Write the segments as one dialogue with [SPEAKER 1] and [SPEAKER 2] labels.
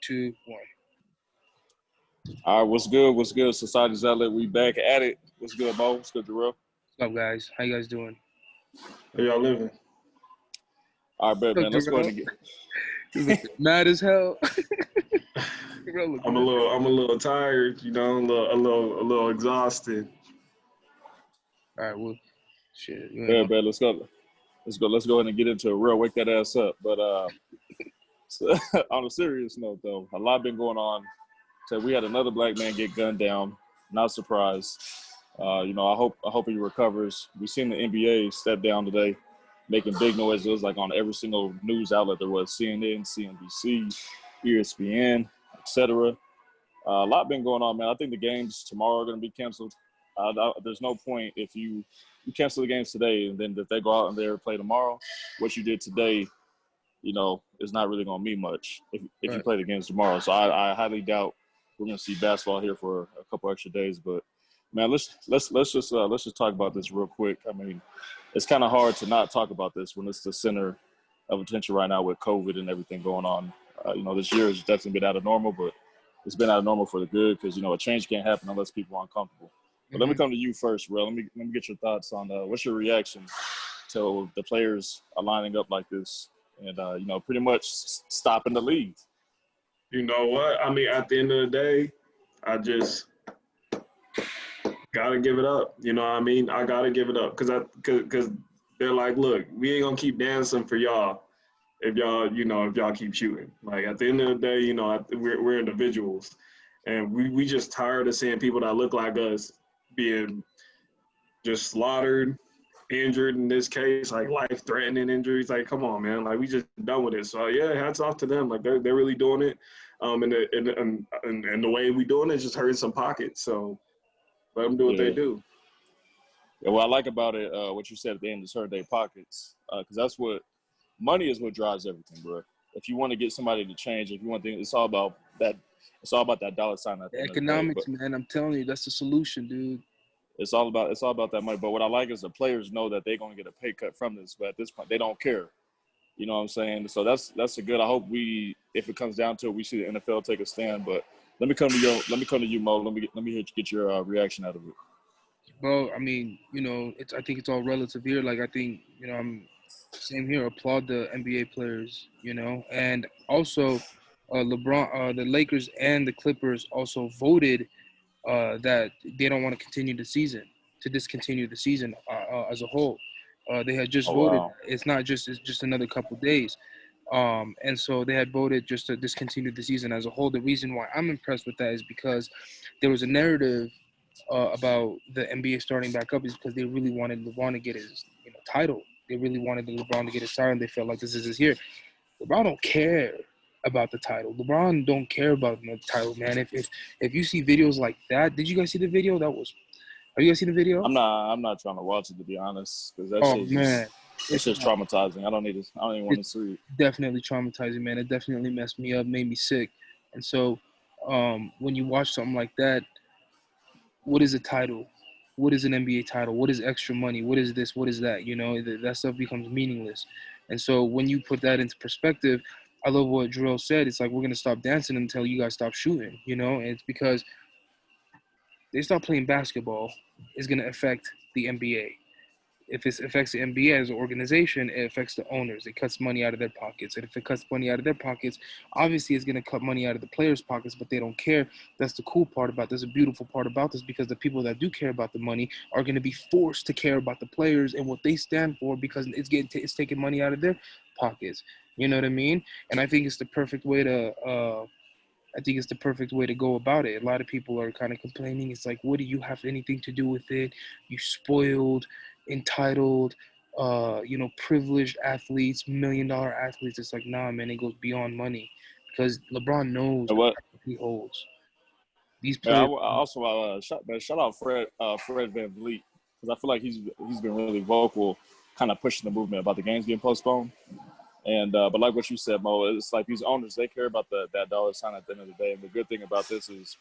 [SPEAKER 1] 2, 1.
[SPEAKER 2] All right, what's good? What's good? Society's Outlet, we back at it. What's good, Mo? What's good, Jarrell?
[SPEAKER 1] What's up, guys? How you guys doing?
[SPEAKER 3] How y'all living?
[SPEAKER 2] All right, bet, man. Let's go ahead and get.
[SPEAKER 1] You look mad as hell.
[SPEAKER 3] I'm a little tired, you know, a little exhausted.
[SPEAKER 1] All right, well, shit.
[SPEAKER 2] Yeah, bet. Let's go. Let's go ahead and get into it. Real, wake that ass up. But so, on a serious note, though, a lot been going on. So we had another black man get gunned down. Not surprised. I hope he recovers. We seen the NBA step down today, making big noise. It was like on every single news outlet there was: CNN, CNBC, ESPN, etc. A lot been going on, man. I think the games tomorrow are going to be canceled. There's no point if you cancel the games today and then if they go out and they play tomorrow, what you did today, is not really going to mean much if you play the games tomorrow. So I highly doubt we're going to see basketball here for a couple extra days. But man, let's just talk about this real quick. I mean, it's kind of hard to not talk about this when it's the center of attention right now with COVID and everything going on. This year has definitely been out of normal, but it's been out of normal for the good because a change can't happen unless people are uncomfortable. But let me come to you first, Real. Let me get your thoughts on what's your reaction to the players lining up like this and pretty much stopping the league.
[SPEAKER 3] You know what? I mean, at the end of the day, I just gotta give it up. You know what I mean? I gotta give it up because they're like, look, we ain't gonna keep dancing for y'all if y'all keep shooting. Like at the end of the day, we're individuals, and we just tired of seeing people that look like us being just slaughtered, injured in this case, like life-threatening injuries. Like, come on, man. Like, we just done with it. So, yeah, hats off to them. Like, they're really doing it. And the way we doing it is just hurting some pockets. So, let them do what they do.
[SPEAKER 2] Yeah, what I like about it, what you said at the end is hurting their pockets. Because that's what – money is what drives everything, bro. If you want to get somebody to change, if you want to – it's all about that. It's all about that dollar sign.
[SPEAKER 1] Economics, man. I'm telling you, that's the solution, dude.
[SPEAKER 2] It's all about that money. But what I like is the players know that they're going to get a pay cut from this. But at this point, they don't care. You know what I'm saying? So that's a good. I hope if it comes down to it, we see the NFL take a stand. But let me come to you, Mo. Let me get your reaction out of it.
[SPEAKER 1] Well, I mean, I think it's all relative here. Like, I think, I'm same here. Applaud the NBA players, and also LeBron, the Lakers and the Clippers also voted that they don't want to continue the season, to discontinue the season as a whole. They had just voted.
[SPEAKER 2] Wow.
[SPEAKER 1] It's just another couple days. And so they had voted just to discontinue the season as a whole. The reason why I'm impressed with that is because there was a narrative about the NBA starting back up is because they really wanted LeBron to get his title. They really wanted LeBron to get his title, and they felt like this is his year. LeBron don't care about the title. LeBron don't care about the title, man. If you see videos like that, did you guys see the video? Have you guys seen the video?
[SPEAKER 2] I'm not trying to watch it, to be honest, because it's just traumatizing. I don't even want to see it.
[SPEAKER 1] Definitely traumatizing, man. It definitely messed me up, made me sick. And so when you watch something like that, what is a title? What is an NBA title? What is extra money? What is this? What is that? That stuff becomes meaningless. And so when you put that into perspective, I love what Jarrell said. It's like, we're going to stop dancing until you guys stop shooting, and it's because they stop playing basketball is going to affect the NBA. If it affects the NBA as an organization, it affects the owners. It cuts money out of their pockets. And if it cuts money out of their pockets, obviously it's going to cut money out of the players' pockets, but they don't care. That's the cool part about this, the beautiful part about this, because the people that do care about the money are going to be forced to care about the players and what they stand for, because it's taking money out of their pockets. You know what I mean? And I think it's the perfect way to go about it. A lot of people are kind of complaining. It's like, what do you have anything to do with it? You spoiled, entitled, privileged athletes, $1 million athletes. It's like, nah, man, it goes beyond money, because LeBron knows what he holds. These players.
[SPEAKER 2] I also shout out Fred VanVleet, because I feel like he's been really vocal, kind of pushing the movement about the games being postponed. And but like what you said, Mo, it's like these owners, they care about that dollar sign at the end of the day. And the good thing about this is,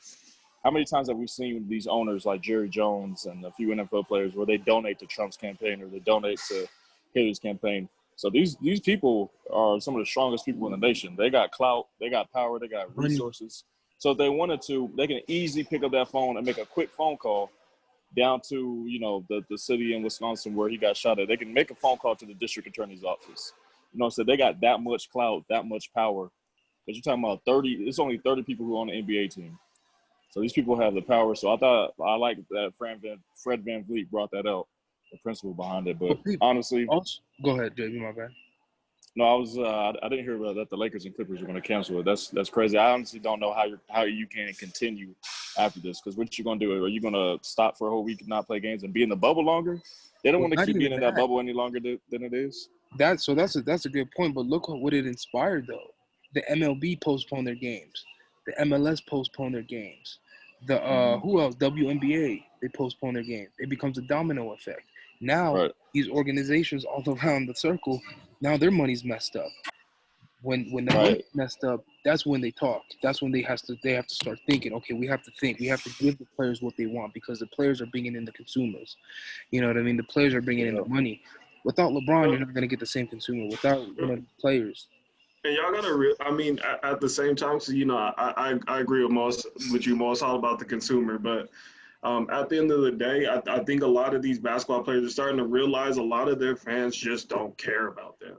[SPEAKER 2] how many times have we seen these owners like Jerry Jones and a few NFL players where they donate to Trump's campaign or they donate to Hillary's campaign? So these people are some of the strongest people in the nation. They got clout, they got power, they got resources. So if they wanted to, they can easily pick up that phone and make a quick phone call down to, the city in Wisconsin where he got shot at. They can make a phone call to the district attorney's office. So they got that much clout, that much power. Because you're talking about 30, it's only 30 people who are on the NBA team. So these people have the power. So I like that Fred Van Vliet brought that out, the principle behind it. But honestly,
[SPEAKER 1] go ahead, JB, my bad.
[SPEAKER 2] No, I didn't hear that the Lakers and Clippers are going to cancel it. That's crazy. I honestly don't know how you can continue after this, because what you going to do? Are you going to stop for a whole week and not play games and be in the bubble longer? They don't want to keep being in that bubble any longer than it is.
[SPEAKER 1] That's a good point. But look what it inspired though. The MLB postponed their games. The MLS postponed their games. The who else? WNBA, they postpone their games. It becomes a domino effect. Now these organizations all around the circle, now their money's messed up. When the money's messed up, that's when they talk. That's when they have to start thinking. Okay, we have to think. We have to give the players what they want, because the players are bringing in the consumers. You know what I mean? The players are bringing in the money. Without LeBron, you're not going to get the same consumer. Without players.
[SPEAKER 3] And y'all gotta, at the same time, so I agree with you most all about the consumer, but at the end of the day, I think a lot of these basketball players are starting to realize a lot of their fans just don't care about them.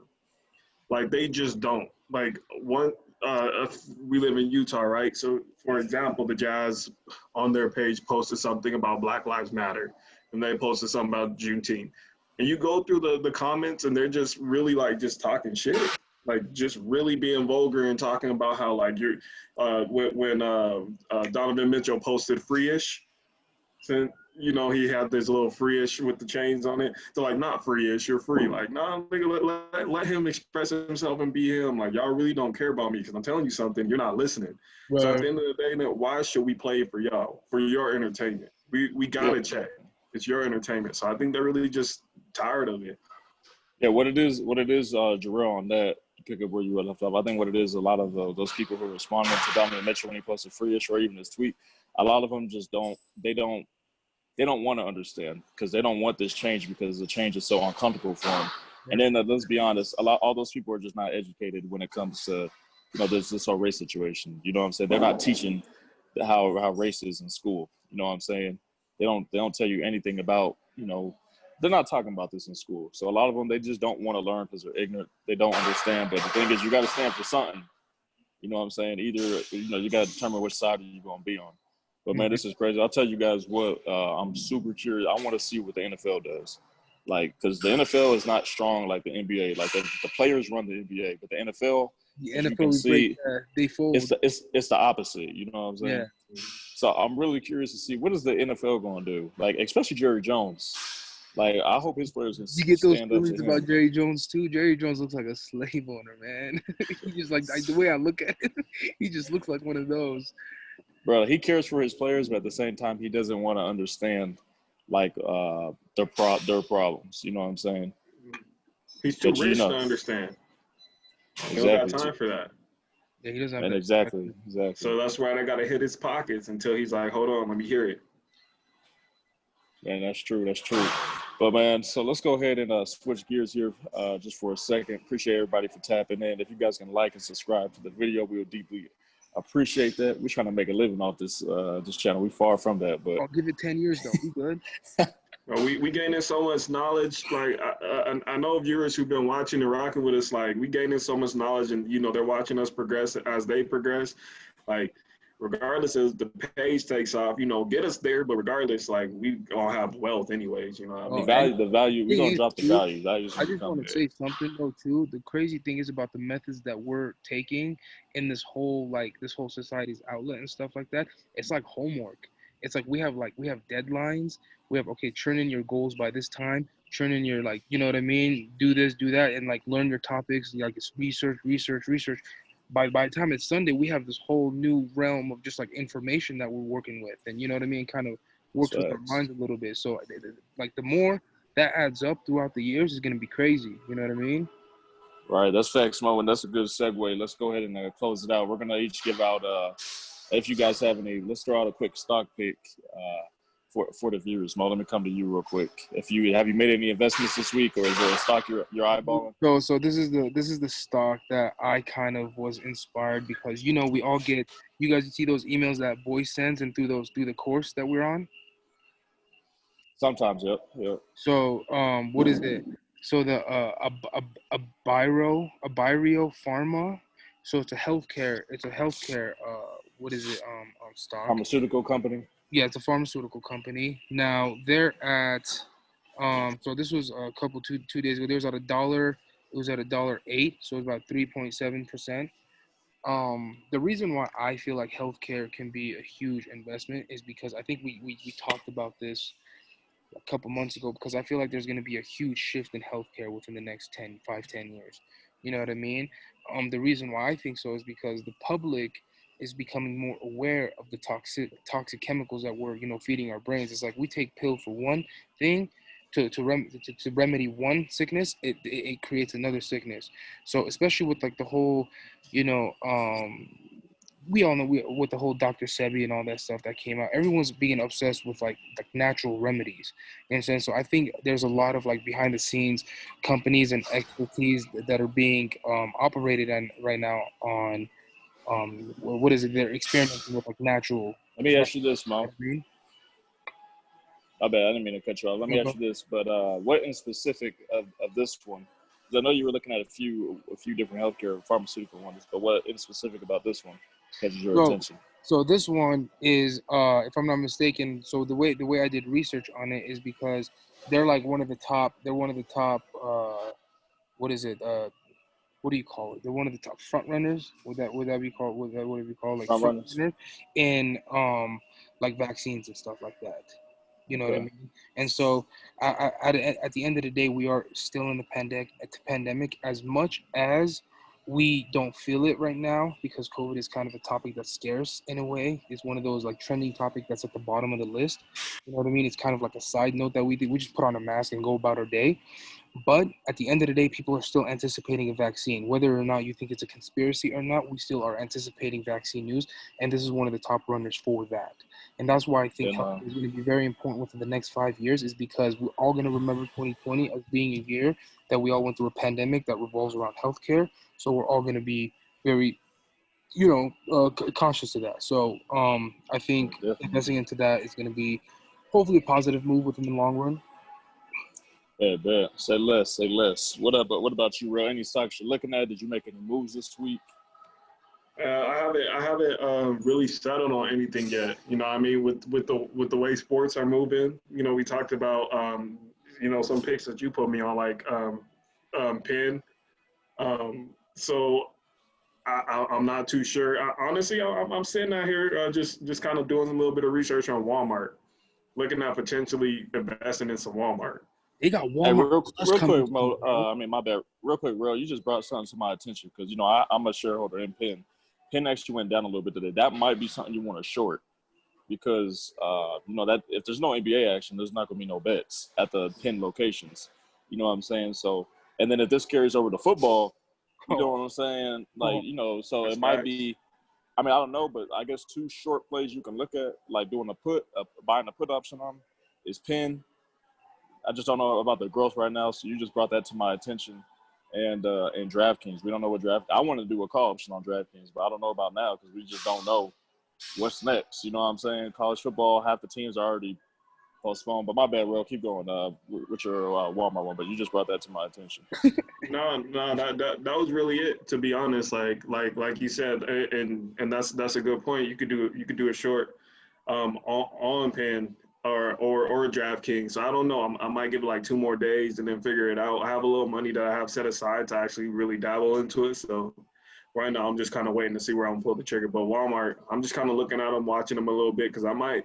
[SPEAKER 3] Like, they just don't. Like, we live in Utah, right? So, for example, the Jazz on their page posted something about Black Lives Matter, and they posted something about Juneteenth. And you go through the comments, and they're just really just talking shit. Like, just really being vulgar and talking about how, you're, when Donovan Mitchell posted free-ish, since, he had this little free-ish with the chains on it. So, not free-ish, you're free. Like, no, nigga, let him express himself and be him. Like, y'all really don't care about me because I'm telling you something, you're not listening. Right. So, at the end of the day, why should we play for y'all, for your entertainment? We got to check. It's your entertainment. So, I think they're really just tired of it.
[SPEAKER 2] Yeah, what it is, Jarrell, on that, to pick up where you were left off, I think what it is, a lot of those people who responded to Donovan Mitchell when he posted free-ish or even his tweet, a lot of them just don't want to understand, because they don't want this change, because the change is so uncomfortable for them. And then let's be honest, all those people are just not educated when it comes to, this whole race situation. You know what I'm saying? They're not teaching how race is in school. You know what I'm saying? They don't tell you anything about, they're not talking about this in school. So a lot of them, they just don't want to learn because they're ignorant. They don't understand. But the thing is, you got to stand for something. You know what I'm saying? Either, you got to determine which side you're going to be on. But, man, this is crazy. I'll tell you guys what, I'm super curious. I want to see what the NFL does. Because the NFL is not strong like the NBA. Like, the players run the NBA. But the NFL,
[SPEAKER 1] they fold.
[SPEAKER 2] It's the opposite. You know what I'm saying? Yeah. So I'm really curious to see, what is the NFL going to do? Like, especially Jerry Jones. Like, I hope his players can stand up to him. You get those feelings about
[SPEAKER 1] Jerry Jones, too? Jerry Jones looks like a slave owner, man. He just, the way I look at it, he just looks like one of those.
[SPEAKER 2] Bro, he cares for his players, but at the same time, he doesn't want to understand, their problems. You know what I'm saying?
[SPEAKER 3] He's too rich to understand. He don't got time for that.
[SPEAKER 1] Yeah, he doesn't have that.
[SPEAKER 2] Exactly.
[SPEAKER 3] So that's why they got to hit his pockets until he's like, hold on, let me hear it.
[SPEAKER 2] Man, that's true. But, man, so let's go ahead and switch gears here just for a second. Appreciate everybody for tapping in. If you guys can like and subscribe to the video, we will deeply appreciate that. We're trying to make a living off this channel. We're far from that. But
[SPEAKER 1] I'll give it 10 years, though. We good.
[SPEAKER 3] We gaining so much knowledge. Like, I know viewers who've been watching and rocking with us, we gaining so much knowledge, and, they're watching us progress as they progress. Like, regardless if the page takes off, get us there. But regardless, we all have wealth anyways,
[SPEAKER 2] The value, we're going to drop the value.
[SPEAKER 1] I just want to say something, though, too. The crazy thing is about the methods that we're taking in this whole society's outlet and stuff like that. It's like homework. It's like we have deadlines. We have, okay, churn in your goals by this time. Churn in your, you know what I mean? Do this, do that, and, learn your topics. It's research. By the time it's Sunday, we have this whole new realm of just information that we're working with, and you know what I mean, kind of works with our minds a little bit. So the more that adds up throughout the years is going to be crazy. You know what I mean?
[SPEAKER 2] Right. That's facts, Mo, and that's a good segue. Let's go ahead and close it out. We're gonna each give out if you guys have any. Let's throw out a quick stock pick for the viewers, Mo. Let me come to you real quick. Have you made any investments this week, or is there a stock you're eyeballing?
[SPEAKER 1] So this is the stock that I kind of was inspired because we all get, you guys see those emails that boy sends and through the course that we're on.
[SPEAKER 2] Sometimes, yep.
[SPEAKER 1] So what is it? So the a Bio Pharma. So it's a healthcare what is it stock?
[SPEAKER 2] Pharmaceutical company.
[SPEAKER 1] Yeah, it's a pharmaceutical company. Now they're at so this was a couple 2 days ago. There was at $1. It was at $1.08, so it's about 3.7%. The reason why I feel like healthcare can be a huge investment is because I think we talked about this a couple months ago, because I feel like there's going to be a huge shift in healthcare within the next 10 years. You know what I mean? The reason why I think so is because the public is becoming more aware of the toxic chemicals that we're feeding our brains. It's like we take pill for one thing to remedy one sickness, it creates another sickness. So especially with like the whole, you know, we all know with the whole Dr. Sebi and all that stuff that came out, everyone's being obsessed with like natural remedies. You know what I'm saying? So I think there's a lot of like behind the scenes companies and expertise that are being operated on right now on what is it? They're experimenting with like natural.
[SPEAKER 2] Let me ask you this,
[SPEAKER 1] You know
[SPEAKER 2] Mo.
[SPEAKER 1] what I mean?
[SPEAKER 2] I bet I didn't mean to cut you off. Let me ask you this, but what in specific of this one? Because I know you were looking at a few different healthcare pharmaceutical ones, but what in specific about this one catches your
[SPEAKER 1] So,
[SPEAKER 2] attention?
[SPEAKER 1] so this one is, if I'm not mistaken, so the way I did research on it is because they're like one of the top. They're one of the top. What is it? What do you call it? They're one of the top front runners. Would that be called? Would it be called like
[SPEAKER 2] Front
[SPEAKER 1] front
[SPEAKER 2] runners.
[SPEAKER 1] runners in like vaccines and stuff like that? You know what I
[SPEAKER 2] Okay.
[SPEAKER 1] mean? And so at the end of the day, we are still in the pandemic. As much as we don't feel it right now because COVID is kind of a topic that's scarce in a way. It's one of those like trending topic that's at the bottom of the list. You know what I mean? It's kind of like a side note that we do. We just put on a mask and go about our day. But at the end of the day, people are still anticipating a vaccine. Whether or not you think it's a conspiracy or not, we still are anticipating vaccine news. And this is one of the top runners for that. And that's why I think
[SPEAKER 2] And
[SPEAKER 1] healthcare is going to be very important within the next 5 years, is because we're all going to remember 2020 as being a year that we all went through a pandemic that revolves around healthcare. So we're all going to be very, conscious of that. So I think
[SPEAKER 2] definitely.
[SPEAKER 1] investing into that is going to be hopefully a positive move within the long run.
[SPEAKER 2] Yeah, bet. Say less, say less. What about you, Real? Any stocks you're looking at? Did you make any moves this week?
[SPEAKER 3] I haven't really settled on anything yet. You know, what I mean, with the way sports are moving. You know, we talked about some picks that you put me on, like Penn. So I'm not too sure. Honestly, I'm sitting out here just kind of doing a little bit of research on Walmart, looking at potentially investing in some Walmart.
[SPEAKER 1] They got
[SPEAKER 2] Hey,
[SPEAKER 1] Walmart Plus
[SPEAKER 2] real
[SPEAKER 1] coming
[SPEAKER 2] quick, Mo.
[SPEAKER 1] soon, bro.
[SPEAKER 2] I mean, my bad. Real quick, Real, you just brought something to my attention because I'm a shareholder in Penn. Penn actually went down a little bit today. That might be something you want to short because that if there's no NBA action, there's not going to be no bets at the Penn locations. You know what I'm saying? So, and then if this carries over to football, you know what I'm saying? Like,
[SPEAKER 1] Oh,
[SPEAKER 2] so
[SPEAKER 3] That's
[SPEAKER 2] it might
[SPEAKER 3] facts.
[SPEAKER 2] be. I mean, I don't know, but I guess two short plays you can look at, like doing buying a put option on, is Penn. I just don't know about the growth right now, so you just brought that to my attention. And DraftKings, we don't know what draft. I want to do a call option on DraftKings, but I don't know about now because we just don't know what's next. You know what I'm saying? College football, half the teams are already postponed. But my bad, Will. Keep going with your Walmart one. But you just brought that to my attention.
[SPEAKER 3] No, that was really it. To be honest, like you said, and that's a good point. You could do a short on Penn or DraftKings. So I don't know. I might give it like 2 more days and then figure it out. I have a little money that I have set aside to actually really dabble into it. So right now I'm just kind of waiting to see where I'm gonna pull the trigger. But Walmart, I'm just kind of looking at them, watching them a little bit because I might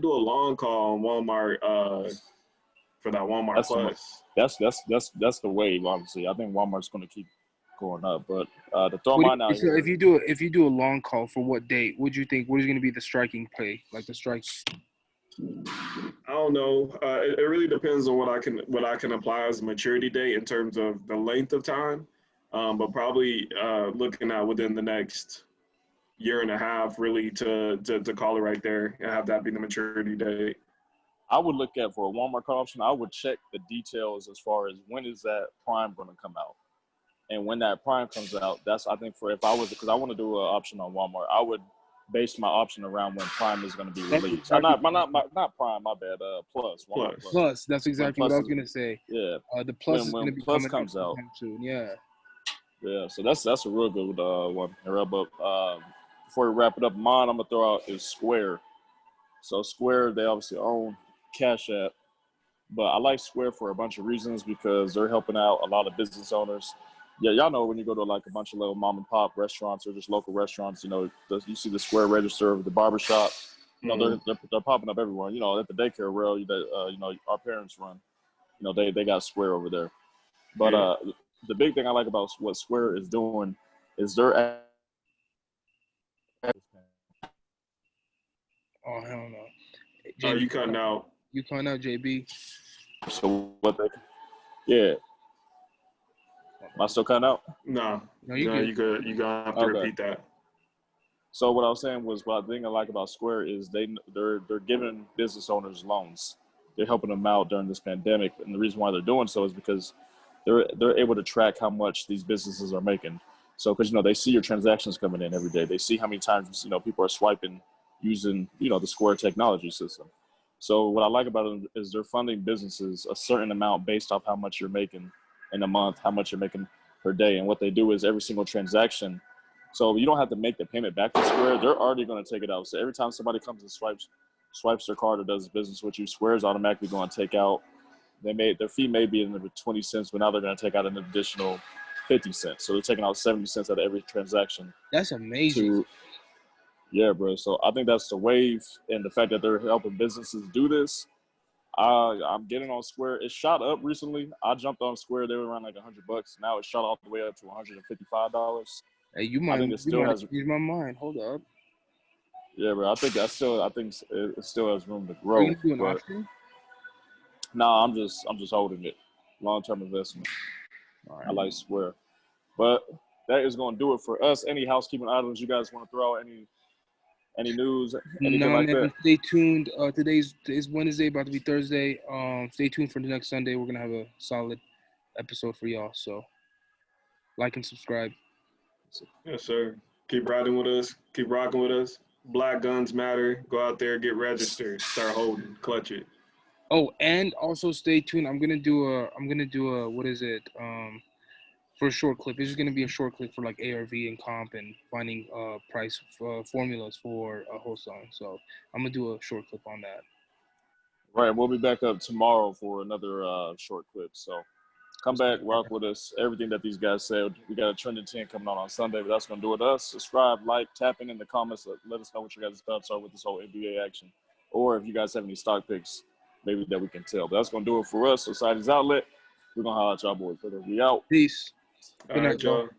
[SPEAKER 3] do a long call on Walmart for that Walmart
[SPEAKER 2] That's the
[SPEAKER 3] Plus.
[SPEAKER 2] that's the wave. Obviously, I think Walmart's going to keep going up. But to throw
[SPEAKER 1] what do
[SPEAKER 2] mine
[SPEAKER 1] you,
[SPEAKER 2] out
[SPEAKER 1] so
[SPEAKER 2] here,
[SPEAKER 1] if you do a long call for what date? What do you think? What is going to be the striking play? Like the strike?
[SPEAKER 3] I don't know. It really depends on what I can apply as a maturity date in terms of the length of time. But probably looking at within the next year and a half, really to call it right there and have that be the maturity date.
[SPEAKER 2] I would look at for a Walmart card option. I would check the details as far as when is that Prime going to come out, and when that Prime comes out, that's I think for if I was because I want to do an option on Walmart, I would base my option around when Prime is going to be
[SPEAKER 1] That's
[SPEAKER 2] released.
[SPEAKER 1] exactly
[SPEAKER 2] not Prime, my bad. Plus Walmart
[SPEAKER 3] Plus.
[SPEAKER 2] Plus.
[SPEAKER 1] Plus. That's
[SPEAKER 2] When
[SPEAKER 1] exactly what
[SPEAKER 2] Plus
[SPEAKER 1] I was
[SPEAKER 2] is
[SPEAKER 1] gonna say.
[SPEAKER 2] yeah
[SPEAKER 1] The Plus is
[SPEAKER 2] when
[SPEAKER 1] gonna be
[SPEAKER 2] Plus
[SPEAKER 1] coming out
[SPEAKER 2] comes out.
[SPEAKER 1] sometime soon. Yeah.
[SPEAKER 2] Yeah, so that's a real good one. But before we wrap it up, mine I'm gonna throw out is Square. So Square, they obviously own Cash App, but I like Square for a bunch of reasons because they're helping out a lot of business owners. Yeah, y'all know when you go to like a bunch of little mom and pop restaurants or just local restaurants, you see the Square register of the barbershop. They're popping up everywhere. At the daycare rail that our parents run. They got Square over there. But the big thing I like about what Square is doing is they're
[SPEAKER 1] Oh hell no.
[SPEAKER 3] Oh,
[SPEAKER 1] JB,
[SPEAKER 3] you cutting out?
[SPEAKER 1] you calling out JB?
[SPEAKER 2] so what they yeah. Am I still cutting out?
[SPEAKER 3] No,
[SPEAKER 1] No, you
[SPEAKER 3] no,
[SPEAKER 1] good.
[SPEAKER 3] you good. You gonna have to
[SPEAKER 2] Okay.
[SPEAKER 3] repeat that.
[SPEAKER 2] So what I was saying was what the thing I like about Square is they're giving business owners loans. They're helping them out during this pandemic, and the reason why they're doing so is because they're able to track how much these businesses are making. So because they see your transactions coming in every day, they see how many times people are swiping using the Square technology system. So what I like about them is they're funding businesses a certain amount based off how much you're making in a month, how much you're making per day, and what they do is every single transaction. So you don't have to make the payment back to Square. They're already going to take it out. So every time somebody comes and swipes their card or does business with you, Square is automatically going to take out. Their fee may be in the 20 cents, but now they're going to take out an additional 50 cents. So they're taking out 70 cents out of every transaction.
[SPEAKER 1] That's amazing.
[SPEAKER 2] Yeah, bro. So I think that's the wave, and the fact that they're helping businesses do this. I'm getting on Square. It shot up recently. I jumped on Square. They were around like $100. Now it shot all the way up to $155.
[SPEAKER 1] Hey, you
[SPEAKER 2] I
[SPEAKER 1] might
[SPEAKER 2] think it still has.
[SPEAKER 1] change my mind. Hold up.
[SPEAKER 2] Yeah, bro. I think it still has room to
[SPEAKER 1] Are
[SPEAKER 2] grow.
[SPEAKER 1] you gonna do an
[SPEAKER 2] But
[SPEAKER 1] option?
[SPEAKER 2] no, I'm just holding it. Long-term investment.
[SPEAKER 1] All
[SPEAKER 2] I
[SPEAKER 1] right.
[SPEAKER 2] like Square. But that is going to do it for us. Any housekeeping items you guys want to throw out? Any news? Anything
[SPEAKER 1] No,
[SPEAKER 2] like
[SPEAKER 1] man.
[SPEAKER 2] that?
[SPEAKER 1] Stay tuned. Today's Wednesday, about to be Thursday. Stay tuned for the next Sunday. We're gonna have a solid episode for y'all. So, like and subscribe.
[SPEAKER 3] Yes, sir. Keep riding with us. Keep rocking with us. Black Guns Matter. Go out there, get registered. Start holding. Clutch it.
[SPEAKER 1] Oh, and also stay tuned. I'm gonna do a what is it? For a short clip. It's just gonna be a short clip for like ARV and comp and finding price formulas for a whole song. So I'm gonna do a short clip on that.
[SPEAKER 2] Right. We'll be back up tomorrow for another short clip. So come back, rock with us. Everything that these guys said. We got a trending 10 coming on Sunday, but that's going to do it to us. Subscribe, like, tap in the comments. Let us know what your guys' thoughts are with this whole NBA action. Or if you guys have any stock picks, maybe that we can tell. But that's going to do it for us. Society's Outlet. We're going to holler at y'all boys. We out.
[SPEAKER 1] Peace.
[SPEAKER 3] All
[SPEAKER 1] Good
[SPEAKER 3] right,
[SPEAKER 1] night, bro.
[SPEAKER 3] y'all.